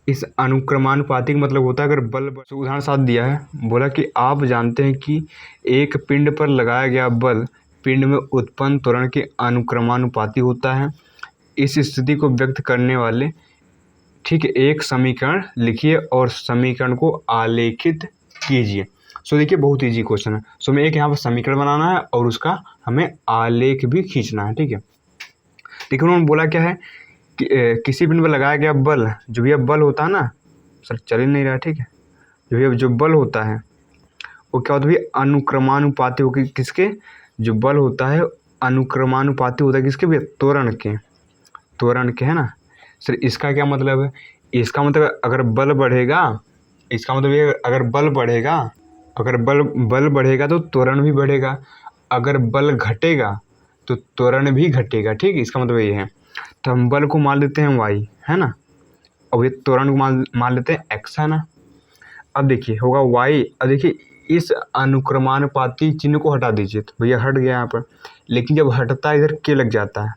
इस अनुक्रमानुपाती का मतलब होता है अगर बल उदाहरण साथ दिया है, बोला कि आप जानते हैं कि एक पिंड पर लगाया गया बल पिंड में उत्पन्न त्वरण के अनुक्रमानुपाती होता है। इस स्थिति को व्यक्त करने वाले ठीक है एक समीकरण लिखिए और समीकरण को आलेखित कीजिए। सो देखिए बहुत इजी क्वेश्चन है। सो हमें एक यहाँ पर समीकरण बनाना है और उसका हमें आलेख भी खींचना है। ठीक है, देखिए उन्होंने बोला क्या है कि किसी पिंड पर लगाया गया बल, जो भी बल होता है ना सर चल ही नहीं रहा। ठीक है, जो बल होता है वो क्या होता है अनुक्रमानुपाती हो किसके, जो बल होता है अनुक्रमानुपाती होता है किसके भैया, त्वरण के है ना सर। इसका क्या मतलब है, इसका मतलब अगर बल बढ़ेगा, इसका मतलब ये अगर बल बढ़ेगा तो त्वरण भी बढ़ेगा, अगर बल घटेगा तो त्वरण भी घटेगा। ठीक है, इसका मतलब ये है। तो हम बल को मान लेते हैं y है ना, और ये त्वरण को मान लेते हैं x है ना। अब देखिए होगा y, अब देखिए इस अनुक्रमानुपाती चिन्ह को हटा दीजिए तो भैया हट गया यहाँ पर, लेकिन जब हटता है इधर k लग जाता है।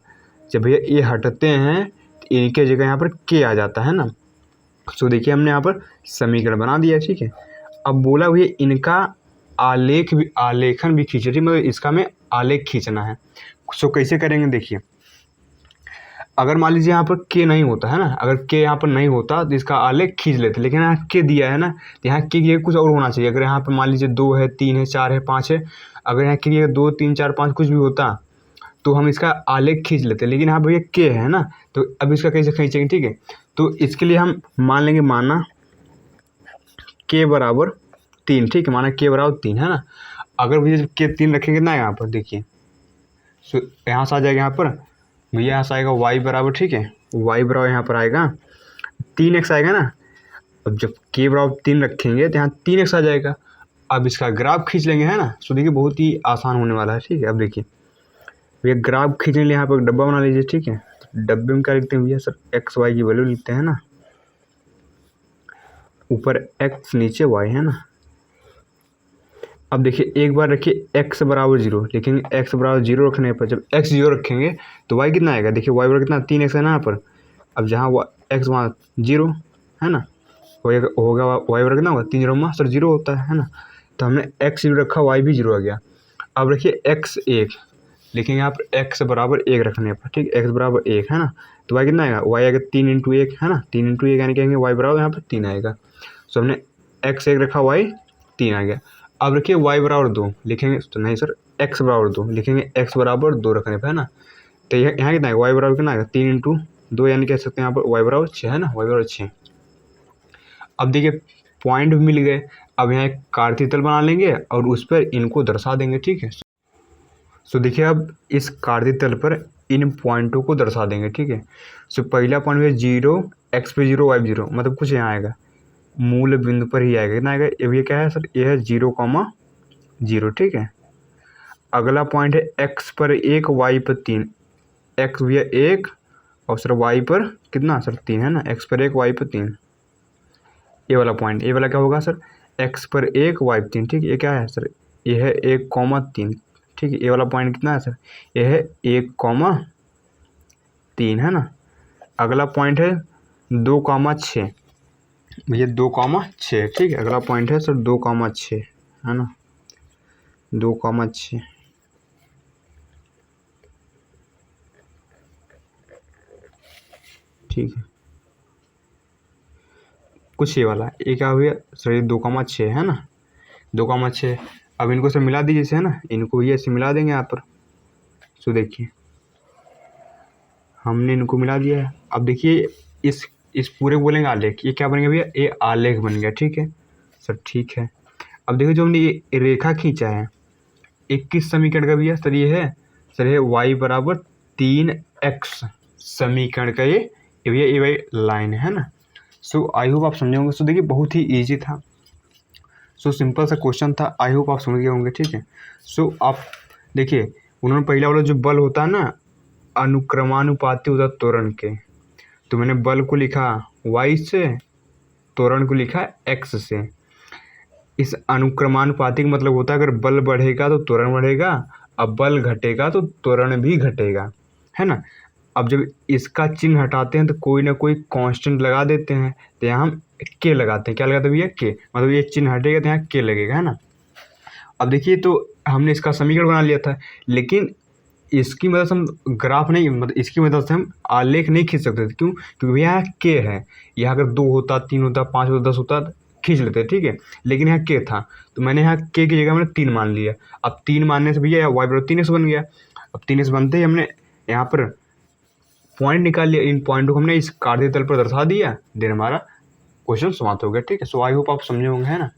जब भैया ये हटते हैं तो इनके जगह यहाँ पर k आ जाता है ना। सो देखिए हमने यहाँ पर समीकरण बना दिया। ठीक है, अब बोला भैया इनका आलेखन भी खींचे, मतलब इसका हमें आलेख खींचना है। सो कैसे करेंगे देखिए, अगर मान लीजिए यहाँ पर के नहीं होता है ना, अगर के यहाँ पर नहीं होता तो इसका आलेख खींच लेते, लेकिन यहाँ के दिया है ना तो यहाँ के की कुछ और होना चाहिए। अगर यहाँ पर मान लीजिए 2 है, 3 है, 4 है, 5 है, अगर यहाँ के 2, 3, 4, 5 कुछ भी होता तो हम इसका आलेख खींच लेते, लेकिन यहाँ पर ये के है ना, तो अब इसका कैसे खींचेंगे। ठीक है, तो इसके लिए हम मान लेंगे, माना के बराबर 3। ठीक है, माना के बराबर 3 है ना। अगर भैया के 3 रखेंगे ना यहाँ पर देखिए, सो यहाँ से आ जाएगा, यहाँ पर भैया यहाँ से आएगा y बराबर, ठीक है y बराबर यहाँ पर आएगा 3x आएगा ना। अब जब k बराबर 3 रखेंगे तो यहाँ 3x आ जाएगा। अब इसका ग्राफ खींच लेंगे है ना। सो देखिए बहुत ही आसान होने वाला है। ठीक है, अब देखिए भैया ग्राफ खींचने के लिए यहाँ पर एक डब्बा बना लीजिए। ठीक है, तो डब्बे में क्या लिखते हैं भैया सर, एक्स वाई की वैल्यू लिखते हैं ना, ऊपर x नीचे y है ना। अब देखिए एक बार रखिए x बराबर 0, लेकिन x बराबर 0 रखने पर जब x 0 रखेंगे तो y कितना आएगा, देखिए y बराबर कितना 3x है ना यहाँ पर। अब जहाँ x वहाँ 0 है ना, होगा y बराबर कितना होगा 3 0 में सर 0 होता है ना। तो हमने x 0 रखा, y भी 0 आ गया। अब रखिए x 1, लेकिन यहाँ पर x बराबर 1 रखने पर, ठीक x बराबर 1 है ना, तो y कितना आएगा, y आएगा 3 × 1 है ना, 3 × 1 यानी कहेंगे y बराबर यहाँ पर 3 आएगा। सो हमने x 1 रखा, y 3 आ गया। अब रखिए y बराबर 2 लिखेंगे तो नहीं सर, x बराबर 2 लिखेंगे, x बराबर 2 रखने पर है ना। तो यहाँ कितना है, y बराबर कितना आएगा 3 × 2 यानी कह सकते हैं यहाँ पर y बराबर 6 है ना, y बराबर 6। अब देखिए पॉइंट भी मिल गए। अब यहाँ एक कार्तीय तल बना लेंगे और उस पर इनको दर्शा देंगे। ठीक है, सो देखिए अब इस कार्तीय तल पर इन पॉइंटों को दर्शा देंगे। ठीक है, सो पहला पॉइंट है 0, x पे 0, y पे 0, मतलब कुछ यहाँ आएगा, मूल बिंदु पर ही आएगा। कितना आएगा, ये क्या है सर, ये है 0,0। ठीक है, अगला पॉइंट है x पर 1, y पर 3, x भी है 1 और सर y पर कितना सर 3 है ना, x पर 1, y पर 3। ये वाला पॉइंट, ये वाला क्या होगा सर, x पर 1, y पर 3। ठीक है, ये क्या है सर, ये है 1,3। ठीक है, ये वाला पॉइंट कितना है सर, ये है 1,3 है ना। अगला पॉइंट है 2,6, भैया 2,6। ठीक है, अगला पॉइंट है सर 2,6 है ना, 2,6। ठीक है, कुछ ये वाला ये क्या हुआ सर, ये 2,6 है ना, 2,6। अब इनको सर मिला दीजिए इसे है ना, इनको भी ऐसे मिला देंगे यहाँ पर। सो देखिए हमने इनको मिला दिया है। अब देखिए इस पूरे बोलेंगे आलेख, ये क्या बनेगा भैया, ये आलेख बन गया। ठीक है सर, ठीक है। अब देखिए जो हमने ये रेखा खींचा है 21 समीकरण का भैया सर, ये है सर, ये y बराबर 3x समीकरण का ये भैया ये भाई लाइन है ना। सो आई होप आप समझे होंगे। सो देखिए बहुत ही ईजी था, सो सिंपल सा क्वेश्चन था, आई होप आप समझ गए होंगे। ठीक है, सो आप देखिए उन्होंने पहला वाला जो बल होता है ना अनुक्रमानुपाती होता त्वरण के, तो मैंने बल को लिखा y से, त्वरण को लिखा x से। इस अनुक्रमानुपाती का मतलब होता है अगर बल बढ़ेगा तो त्वरण बढ़ेगा, अब बल घटेगा तो त्वरण भी घटेगा है ना। अब जब इसका चिन्ह हटाते हैं तो कोई ना कोई कांस्टेंट लगा देते हैं, तो यहाँ हम के लगाते हैं। क्या लगाते हैं भैया? के। मतलब ये चिन्ह हटेगा तो यहाँ के लगेगा, है ना। अब देखिए, तो हमने इसका समीकरण बना लिया था, लेकिन इसकी मदद से हम ग्राफ नहीं, मतलब इसकी मदद से हम आलेख नहीं खींच सकते थे। क्यों? क्योंकि यहाँ के है। यहाँ अगर 2 होता, 3 होता, 5 होता, 10 होता तो खींच लेते, ठीक है। लेकिन यहाँ के था, तो मैंने यहाँ के की जगह मैंने 3 मान लिया। अब 3 मानने से भैया y बराबर 3x बन गया। अब 3x बनते ही हमने यहाँ पर पॉइंट निकाल लिया। इन पॉइंटों को हमने इस कार्तीय तल पर दर्शा दिया, देन हमारा क्वेश्चन समाप्त हो गया, ठीक है। सो आई होप आप समझे होंगे, है ना।